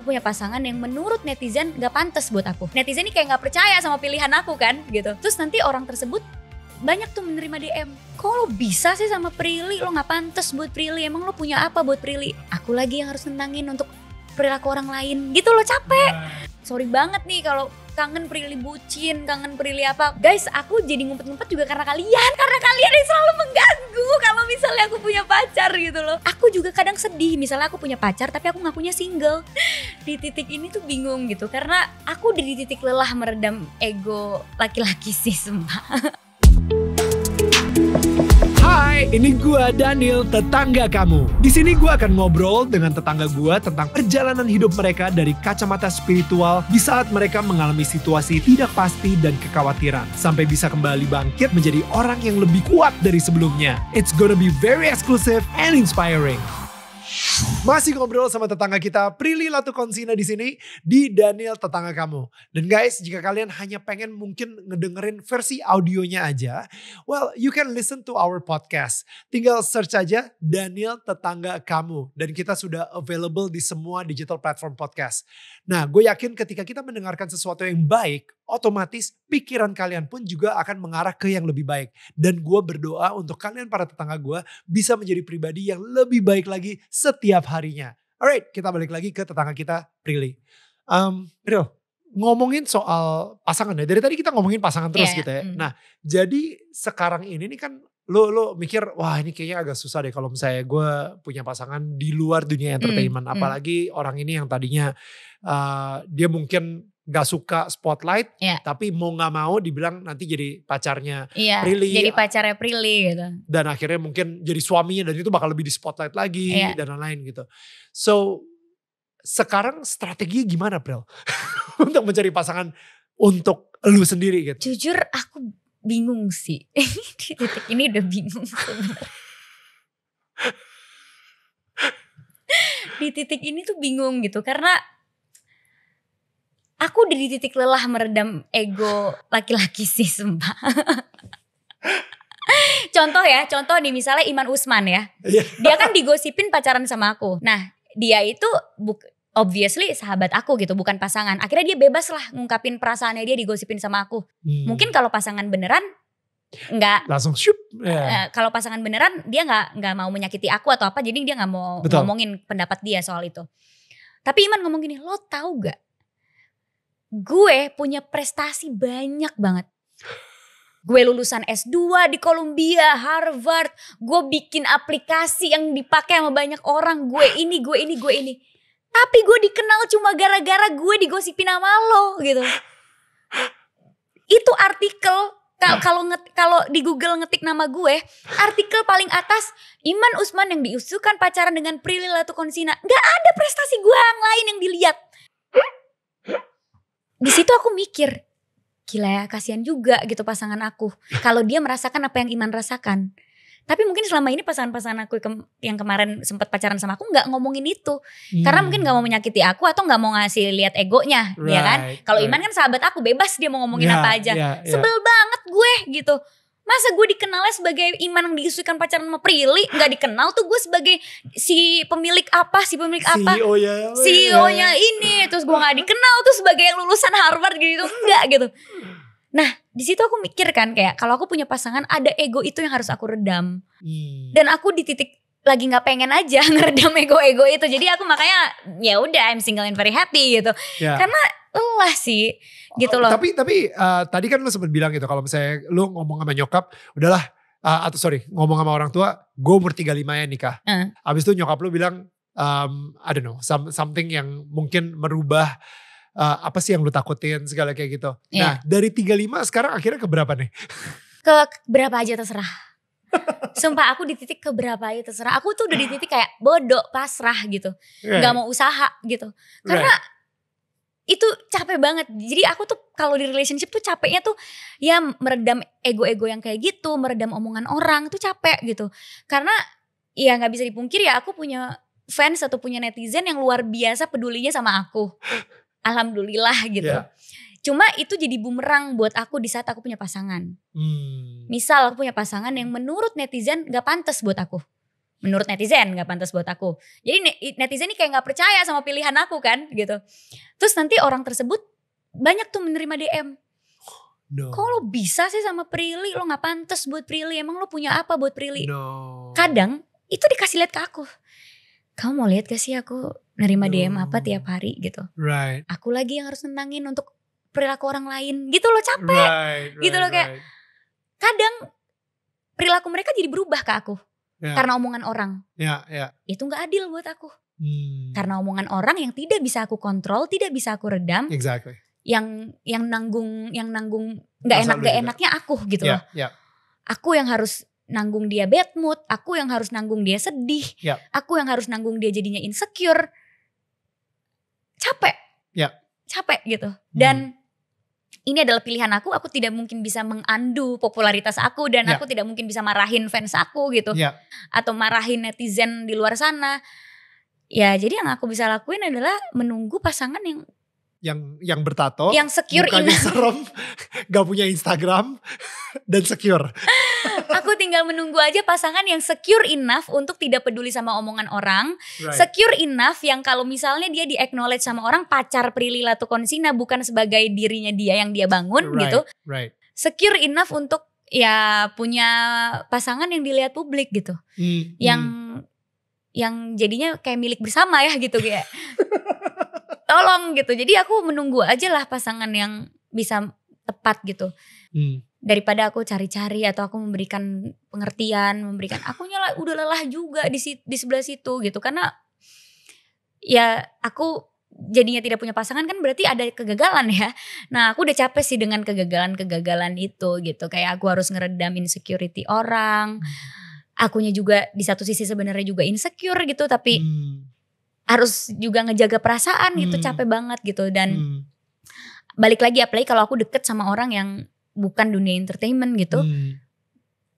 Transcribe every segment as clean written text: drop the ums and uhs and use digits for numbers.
punya pasangan yang menurut netizen gak pantas buat aku. Netizen ini kayak gak percaya sama pilihan aku kan gitu. Terus nanti orang tersebut banyak tuh menerima DM. Kok lo bisa sih sama Prilly? Lo gak pantas buat Prilly. Emang lo punya apa buat Prilly? Aku lagi yang harus nentangin untuk perilaku orang lain. Gitu lo capek. Sorry banget nih kalau kangen Prilly bucin, kangen Prilly apa. Guys, aku jadi ngumpet-ngumpet juga karena kalian. Karena kalian yang selalu mengganggu kalau misalnya aku punya pacar gitu loh. Aku juga kadang sedih misalnya aku punya pacar tapi aku ngakunya single. Di titik ini tuh bingung gitu. Karena aku di titik lelah meredam ego laki-laki sih sumpah. Hai, ini gua Daniel, tetangga kamu. Di sini gua akan ngobrol dengan tetangga gua tentang perjalanan hidup mereka dari kacamata spiritual di saat mereka mengalami situasi tidak pasti dan kekhawatiran, sampai bisa kembali bangkit menjadi orang yang lebih kuat dari sebelumnya. It's gonna be very exclusive and inspiring. Masih ngobrol sama tetangga kita Prilly Latukonsina di sini di Daniel Tetangga Kamu. Dan guys, jika kalian hanya pengen mungkin ngedengerin versi audionya aja, well, you can listen to our podcast. Tinggal search aja Daniel Tetangga Kamu dan kita sudah available di semua digital platform podcast. Nah, gue yakin ketika kita mendengarkan sesuatu yang baik, otomatis pikiran kalian pun juga akan mengarah ke yang lebih baik. Dan gue berdoa untuk kalian para tetangga gue bisa menjadi pribadi yang lebih baik lagi setiap harinya. Alright, kita balik lagi ke tetangga kita Prilly. Pril, ngomongin soal pasangan ya. Dari tadi kita ngomongin pasangan terus gitu ya. Nah, jadi sekarang ini nih kan lo mikir, wah ini kayaknya agak susah deh kalau misalnya gue punya pasangan di luar dunia entertainment. Apalagi orang ini yang tadinya dia mungkin gak suka spotlight, tapi mau gak mau dibilang nanti jadi pacarnya Prilly. Jadi pacarnya Prilly gitu. Dan akhirnya mungkin jadi suaminya dan itu bakal lebih di spotlight lagi dan lain-lain gitu. So sekarang strategi gimana Pril? Untuk mencari pasangan untuk lu sendiri gitu. Jujur aku bingung sih. Di titik ini udah bingung sebenarnya. Di titik ini tuh bingung gitu karena aku di titik lelah meredam ego laki-laki sih sumpah. Contoh nih misalnya Iman Usman ya. Dia kan digosipin pacaran sama aku. Nah dia itu obviously sahabat aku gitu, bukan pasangan. Akhirnya dia bebas lah ngungkapin perasaannya dia digosipin sama aku. Mungkin kalau pasangan beneran enggak. Langsung syup. Kalau pasangan beneran dia enggak mau menyakiti aku atau apa. Jadi dia enggak mau ngomongin pendapat dia soal itu. Tapi Iman ngomong gini, lo tahu gak? Gue punya prestasi banyak banget. Gue lulusan S2 di Columbia, Harvard. Gue bikin aplikasi yang dipakai sama banyak orang. Gue ini. Tapi gue dikenal cuma gara-gara gue digosipin sama lo gitu. Itu artikel, kalau di Google ngetik nama gue, artikel paling atas, Iman Usman yang diusulkan pacaran dengan Prilly Latukonsina. Gak ada prestasi gue yang lain yang dilihat. Di situ aku mikir, gila ya kasihan juga gitu pasangan aku. Kalau dia merasakan apa yang Iman rasakan. Tapi mungkin selama ini pasangan-pasangan aku yang kemarin sempat pacaran sama aku gak ngomongin itu. Karena mungkin gak mau menyakiti aku atau gak mau ngasih lihat egonya. Ya kan? Kalau Iman kan sahabat aku, bebas dia mau ngomongin apa aja. Sebel banget gue gitu. Masa gue dikenalnya sebagai Iman yang diisukan pacaran sama Prilly, gak dikenal tuh gue sebagai si pemilik apa. CEO-nya ini. Terus gue gak dikenal tuh sebagai yang lulusan Harvard gitu. Enggak gitu. Nah di situ aku mikir kan kayak kalau aku punya pasangan ada ego itu yang harus aku redam. Dan aku di titik lagi gak pengen aja ngeredam ego-ego itu. Jadi aku makanya ya udah I'm single and very happy gitu. Karena lelah sih gitu loh. Tapi tadi kan lu sempat bilang gitu kalau misalnya lu ngomong sama nyokap, udahlah ngomong sama orang tua, gue umur 35 ya nikah. Abis itu nyokap lu bilang I don't know, something yang mungkin merubah apa sih yang lu takutin segala kayak gitu. Nah dari 35 sekarang akhirnya ke berapa nih? Ke berapa aja terserah. Sumpah aku di titik ke berapa aja terserah. Aku tuh udah di titik kayak bodoh, pasrah gitu. Gak mau usaha gitu. Karena itu capek banget. Jadi aku tuh kalau di relationship tuh capeknya tuh ya meredam ego-ego yang kayak gitu, meredam omongan orang tuh capek gitu. Karena ya gak bisa dipungkir ya aku punya fans atau punya netizen yang luar biasa pedulinya sama aku. Alhamdulillah gitu. Cuma itu jadi bumerang buat aku di saat aku punya pasangan. Misal aku punya pasangan yang menurut netizen gak pantas buat aku. menurut netizen gak pantas buat aku. Jadi netizen ini kayak gak percaya sama pilihan aku kan gitu. Terus nanti orang tersebut banyak tuh menerima DM. Kok lo bisa sih sama Prilly, lo gak pantas buat Prilly, emang lo punya apa buat Prilly? Kadang itu dikasih lihat ke aku. Kamu mau lihat gak sih aku nerima DM apa tiap hari gitu. Aku lagi yang harus nentangin untuk perilaku orang lain gitu loh, capek gitu loh. Kayak kadang perilaku mereka jadi berubah ke aku karena omongan orang. Itu gak adil buat aku. Karena omongan orang yang tidak bisa aku kontrol, tidak bisa aku redam. Yang nanggung gak enaknya aku gitu loh. Aku yang harus nanggung dia bad mood, aku yang harus nanggung dia sedih, aku yang harus nanggung dia jadinya insecure. Capek gitu. Dan ini adalah pilihan aku tidak mungkin bisa mengunduh popularitas aku, dan aku tidak mungkin bisa marahin fans aku gitu. Atau marahin netizen di luar sana. Ya jadi yang aku bisa lakuin adalah menunggu pasangan yang bertato, yang secure, mukanya serem, gak punya Instagram dan secure. Aku tinggal menunggu aja pasangan yang secure enough untuk tidak peduli sama omongan orang. Secure enough yang kalau misalnya dia di acknowledge sama orang, pacar Prilly Latuconsina bukan sebagai dirinya dia yang dia bangun gitu. Secure enough untuk ya punya pasangan yang dilihat publik gitu. Yang jadinya kayak milik bersama ya gitu kayak. Tolong gitu. Jadi aku menunggu aja lah pasangan yang bisa tepat gitu. Daripada aku cari-cari atau aku memberikan pengertian, akunya udah lelah juga di sebelah situ gitu. Karena ya aku jadinya tidak punya pasangan kan berarti ada kegagalan ya. Nah aku udah capek sih dengan kegagalan itu gitu. Kayak aku harus ngeredam insecurity orang. Akunya juga di satu sisi sebenarnya juga insecure gitu, tapi harus juga ngejaga perasaan gitu, capek banget gitu. Dan balik lagi, apalagi kalau aku deket sama orang yang bukan dunia entertainment gitu,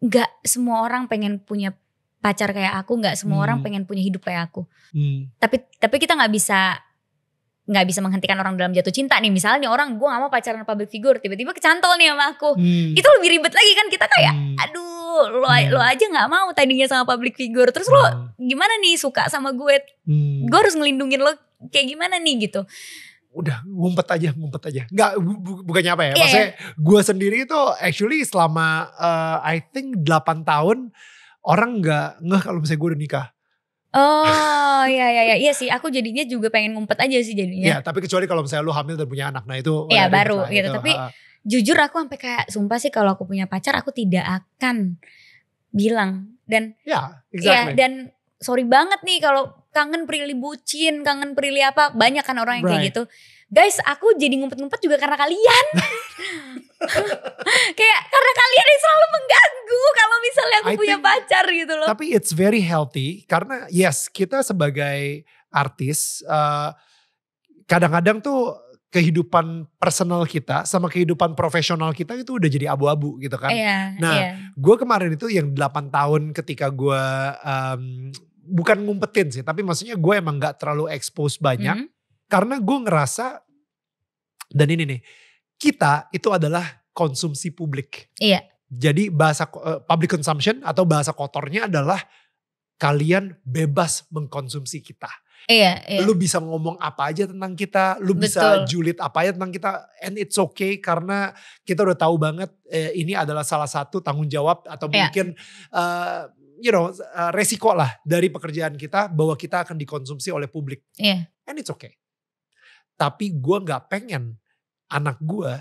gak semua orang pengen punya pacar kayak aku, gak semua orang pengen punya hidup kayak aku. Tapi kita gak bisa menghentikan orang dalam jatuh cinta nih. Misalnya nih orang, gue gak mau pacaran public figure, tiba-tiba kecantol nih sama aku. Itu lebih ribet lagi kan, kita kayak aduh lo aja gak mau tadinya sama public figure, terus lo gimana nih suka sama gue harus ngelindungin lo kayak gimana nih gitu. Udah ngumpet aja. Nggak, bukannya apa ya, maksudnya gue sendiri itu actually selama I think 8 tahun orang gak ngeh kalau misalnya gue udah nikah. Oh iya sih, aku jadinya juga pengen ngumpet aja sih jadinya. Ya tapi kecuali kalau misalnya lu hamil dan punya anak, nah itu ya baru gitu. Tapi jujur aku sampai kayak sumpah sih kalau aku punya pacar aku tidak akan bilang. Dan dan sorry banget nih kalau kangen Prilly bucin, kangen Prilly apa, banyak kan orang yang kayak gitu. Guys, aku jadi ngumpet-ngumpet juga karena kalian. Kayak karena kalian yang selalu mengganggu kalau misalnya aku punya pacar gitu loh. Tapi it's very healthy karena yes, kita sebagai artis kadang-kadang tuh kehidupan personal kita sama kehidupan profesional kita itu udah jadi abu-abu gitu kan. Gue kemarin itu yang 8 tahun ketika gue bukan ngumpetin sih, tapi maksudnya gue emang gak terlalu expose banyak. Karena gue ngerasa, dan ini nih, kita itu adalah konsumsi publik. Jadi bahasa public consumption atau bahasa kotornya adalah kalian bebas mengkonsumsi kita. Lu bisa ngomong apa aja tentang kita, lu bisa julid apa aja tentang kita, and it's okay karena kita udah tahu banget ini adalah salah satu tanggung jawab atau mungkin resiko lah dari pekerjaan kita bahwa kita akan dikonsumsi oleh publik. And it's okay. Tapi gue gak pengen anak gue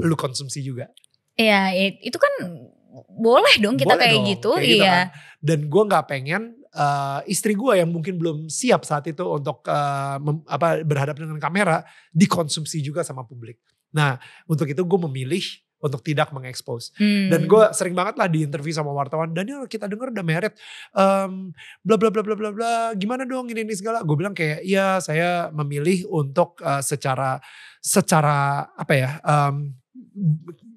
lu konsumsi juga. Itu kan boleh dong kita kayak gitu. Gitu kan. Dan gue gak pengen istri gue yang mungkin belum siap saat itu untuk berhadapan dengan kamera dikonsumsi juga sama publik. Nah untuk itu gue memilih untuk tidak mengekspos. Dan gue sering banget lah di interview sama wartawan, Daniel kita dengar udah married, bla bla bla bla bla bla, gimana dong ini segala. Gue bilang kayak ya saya memilih untuk secara apa ya,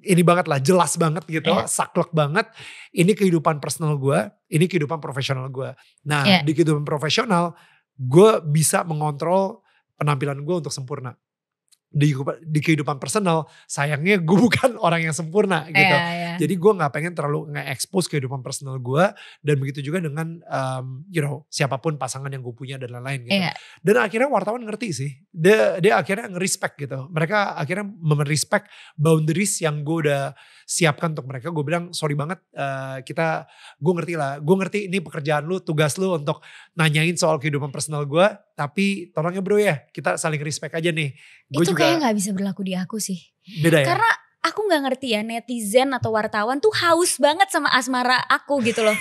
ini banget lah, jelas banget gitu, saklek banget. Ini kehidupan personal gue, ini kehidupan profesional gue. Nah di kehidupan profesional gue bisa mengontrol penampilan gue untuk sempurna. di kehidupan personal, sayangnya gue bukan orang yang sempurna gitu. Jadi gue gak pengen terlalu nge-expose kehidupan personal gue. Dan begitu juga dengan siapapun pasangan yang gue punya dan lain-lain gitu. Dan akhirnya wartawan ngerti sih. Dia akhirnya nge-respect gitu. Mereka akhirnya merespect boundaries yang gue udah siapkan untuk mereka. Gue bilang sorry banget, gue ngerti lah. Gue ngerti ini pekerjaan lu, tugas lu untuk nanyain soal kehidupan personal gue. Tapi tolong ya bro ya, kita saling respect aja nih. Gua itu juga, kayak gak bisa berlaku di aku sih. Beda ya? Karena aku gak ngerti ya, netizen atau wartawan tuh haus banget sama asmara aku gitu loh.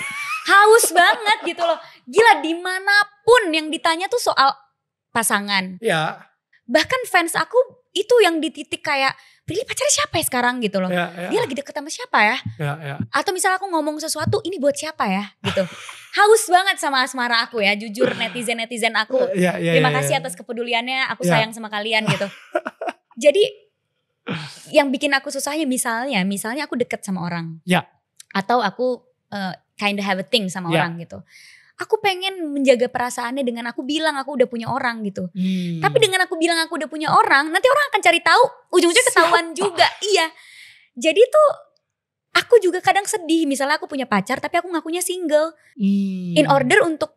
Haus banget gitu loh. Gila, dimanapun yang ditanya tuh soal pasangan. Ya. Bahkan fans aku itu yang di titik kayak, Prilly pacarnya siapa ya sekarang gitu loh. Dia lagi deket sama siapa ya. Atau misalnya aku ngomong sesuatu, ini buat siapa ya gitu. Haus banget sama asmara aku ya, jujur netizen aku. Terima kasih atas kepeduliannya, aku sayang sama kalian gitu. Jadi yang bikin aku susahnya misalnya aku deket sama orang. Atau aku kinda have a thing sama orang gitu. Aku pengen menjaga perasaannya dengan aku bilang aku udah punya orang gitu. Tapi dengan aku bilang aku udah punya orang, nanti orang akan cari tahu, ujung-ujungnya ketahuan juga. Iya. Jadi tuh aku juga kadang sedih, misalnya aku punya pacar tapi aku ngakunya single. In order untuk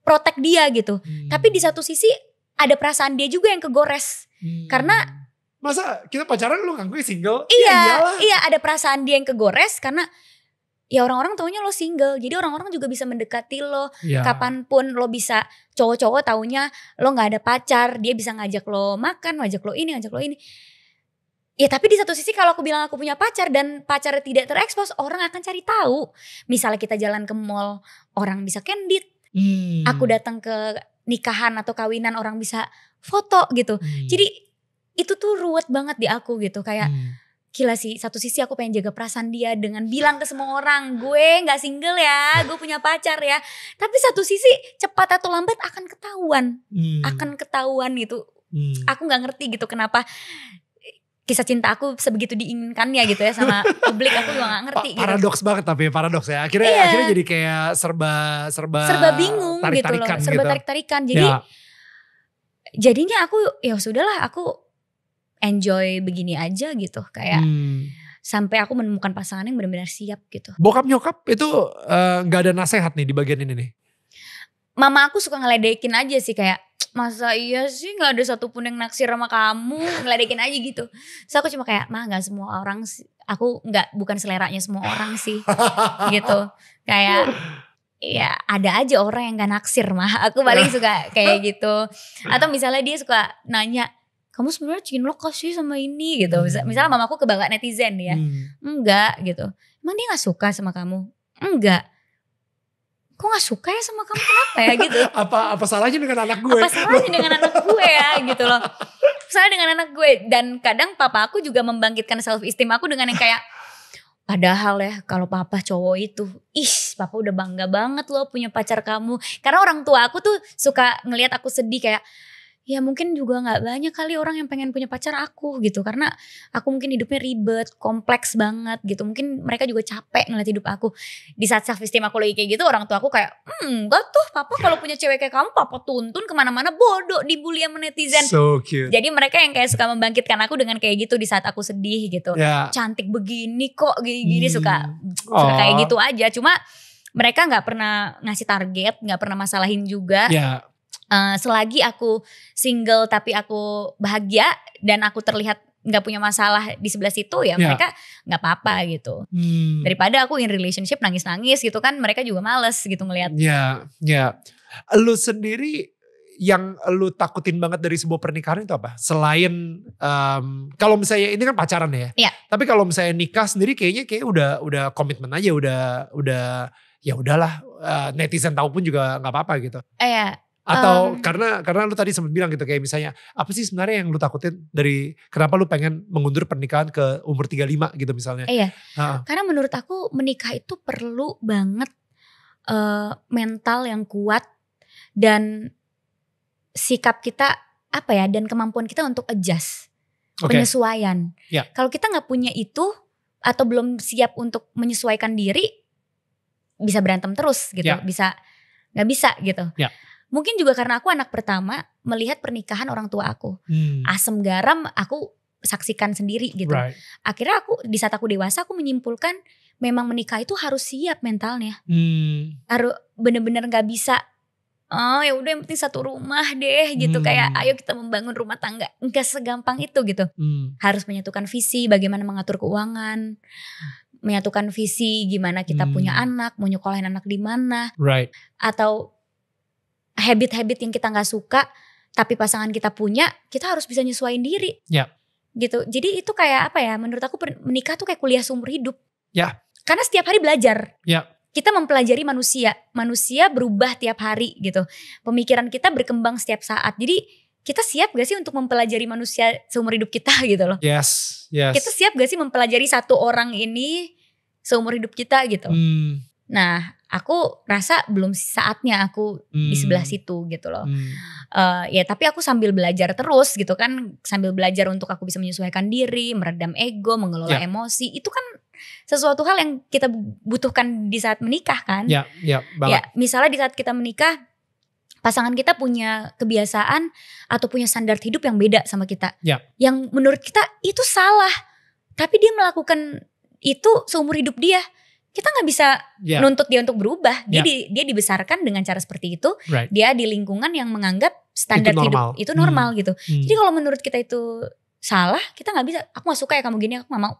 protect dia gitu. Tapi di satu sisi ada perasaan dia juga yang kegores. Karena masa kita pacaran lu ngakunya single? Iya, ada perasaan dia yang kegores karena ya orang-orang taunya lo single. Jadi orang-orang juga bisa mendekati lo. Kapanpun lo bisa, cowok-cowok taunya lo gak ada pacar. Dia bisa ngajak lo makan, ngajak lo ini. Ya tapi di satu sisi kalau aku bilang aku punya pacar dan pacarnya tidak terekspos, orang akan cari tahu. Misalnya kita jalan ke mall, orang bisa candid. Aku datang ke nikahan atau kawinan, orang bisa foto gitu. Jadi itu tuh ruwet banget di aku gitu. Kayak gila sih, satu sisi aku pengen jaga perasaan dia dengan bilang ke semua orang, gue gak single ya, gue punya pacar ya. Tapi satu sisi cepat atau lambat akan ketahuan gitu. Aku gak ngerti gitu kenapa kisah cinta aku sebegitu diinginkannya gitu ya sama publik. Aku juga gak ngerti gitu. Paradoks ya. Akhirnya jadi kayak serba bingung gitu loh. Serba tarik-tarikan. Jadi jadinya aku ya sudahlah, aku enjoy begini aja gitu. Kayak sampai aku menemukan pasangan yang benar-benar siap gitu. Bokap nyokap itu gak ada nasehat nih di bagian ini nih? Mama aku suka ngeledekin aja sih, kayak masa iya sih gak ada satupun yang naksir sama kamu, ngeledekin aja gitu. Terus aku cuma kayak, mah gak semua orang sih. Aku bukan seleranya semua orang sih gitu. Kayak ya ada aja orang yang gak naksir mah. Aku paling suka kayak gitu. Atau misalnya dia suka nanya, kamu sebenarnya cinlok sih sama ini gitu. Misalnya mamaku kebangga netizen ya. Enggak gitu. Emang dia gak suka sama kamu? Enggak. Kok gak suka ya sama kamu, kenapa ya gitu. Apa salahnya dengan anak gue? Apa salahnya dengan anak gue ya gitu loh. Salahnya dengan anak gue. Dan kadang papa aku juga membangkitkan self esteem aku dengan yang kayak, padahal ya kalau papa cowok itu, papa udah bangga banget loh punya pacar kamu. Karena orang tua aku tuh suka ngelihat aku sedih kayak, ya mungkin juga gak banyak kali orang yang pengen punya pacar aku gitu. Karena aku mungkin hidupnya ribet, kompleks banget gitu. Mungkin mereka juga capek ngeliat hidup aku. Di saat self esteem aku lagi kayak gitu, orang tua aku kayak, enggak tuh papa kalau punya cewek kayak kamu, papa tuntun kemana-mana, bodoh dibully sama netizen. So cute. Jadi mereka yang kayak suka membangkitkan aku dengan kayak gitu di saat aku sedih gitu. Cantik begini kok, gini suka kayak gitu aja. Cuma mereka gak pernah ngasih target, gak pernah masalahin juga. Selagi aku single tapi aku bahagia dan aku terlihat gak punya masalah di sebelah situ, ya mereka gak apa-apa gitu. Daripada aku in relationship nangis-nangis gitu kan, mereka juga males gitu ngelihat. Lu sendiri yang lu takutin banget dari sebuah pernikahan itu apa? Selain kalau misalnya ini kan pacaran ya. Tapi kalau misalnya nikah sendiri kayaknya udah komitmen aja, udah ya udahlah, netizen tahu pun juga gak apa-apa gitu. Atau karena lu tadi sempat bilang gitu, kayak misalnya apa sih sebenarnya yang lu takutin dari kenapa lu pengen mengundur pernikahan ke umur 35 gitu misalnya. Karena menurut aku menikah itu perlu banget mental yang kuat dan sikap kita dan kemampuan kita untuk adjust, penyesuaian. Kalau kita gak punya itu atau belum siap untuk menyesuaikan diri, bisa berantem terus gitu, bisa gak bisa gitu. Mungkin juga karena aku anak pertama, melihat pernikahan orang tua aku. Asam garam aku saksikan sendiri gitu. Right. Akhirnya di saat aku dewasa aku menyimpulkan memang menikah itu harus siap mentalnya. Harus bener-bener gak bisa ya udah yang penting satu rumah deh gitu. Kayak ayo kita membangun rumah tangga. Enggak segampang itu gitu. Harus menyatukan visi bagaimana mengatur keuangan. Menyatukan visi gimana kita punya anak, mau nyekolahin anak di mana. Right. Atau habit-habit yang kita gak suka tapi pasangan kita punya, kita harus bisa nyesuaiin diri. Ya. Gitu. Jadi itu kayak apa ya, menurut aku menikah tuh kayak kuliah seumur hidup. Ya. Karena setiap hari belajar. Ya. Kita mempelajari manusia. Manusia berubah tiap hari gitu. Pemikiran kita berkembang setiap saat. Jadi kita siap gak sih untuk mempelajari manusia seumur hidup kita gitu loh. Yes. Kita siap gak sih mempelajari satu orang ini seumur hidup kita gitu. Nah aku rasa belum saatnya aku di sebelah situ gitu loh. Ya tapi aku sambil belajar terus gitu kan. Sambil belajar untuk aku bisa menyesuaikan diri, meredam ego, mengelola emosi. Itu kan sesuatu hal yang kita butuhkan di saat menikah kan. Ya banget. Ya misalnya di saat kita menikah, pasangan kita punya kebiasaan atau punya standar hidup yang beda sama kita. Ya. Yang menurut kita itu salah. Tapi dia melakukan itu seumur hidup dia. Kita gak bisa nuntut dia untuk berubah. Dia dibesarkan dengan cara seperti itu. Right. Dia di lingkungan yang menganggap standar hidup itu normal gitu. Jadi kalau menurut kita itu salah, kita gak bisa. Aku gak suka ya kamu gini, aku gak mau.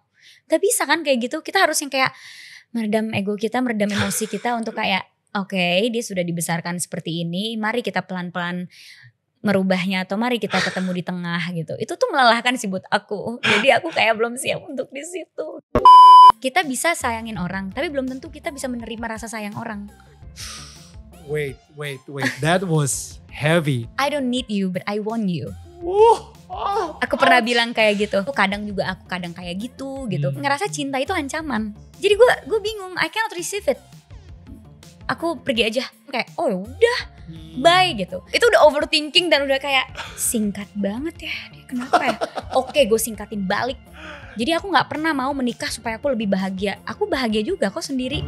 Gak bisa kan kayak gitu. Kita harus yang kayak meredam ego kita, meredam emosi kita untuk kayak oke, dia sudah dibesarkan seperti ini. Mari kita pelan-pelan merubahnya atau mari kita ketemu di tengah gitu. Itu tuh melelahkan sih buat aku. Jadi aku kayak belum siap untuk di situ. Kita bisa sayangin orang, tapi belum tentu kita bisa menerima rasa sayang orang. Wait. That was heavy. I don't need you, but I want you. Aku pernah bilang kayak gitu. Kadang juga aku kadang kayak gitu. Ngerasa cinta itu ancaman. Jadi gue bingung. I cannot receive it. Aku pergi aja kayak oh yaudah bye gitu. Itu udah overthinking dan udah kayak singkat banget ya. Dia kenapa ya? Oke, gue singkatin balik. Jadi aku gak pernah mau menikah supaya aku lebih bahagia. Aku bahagia juga kok sendiri.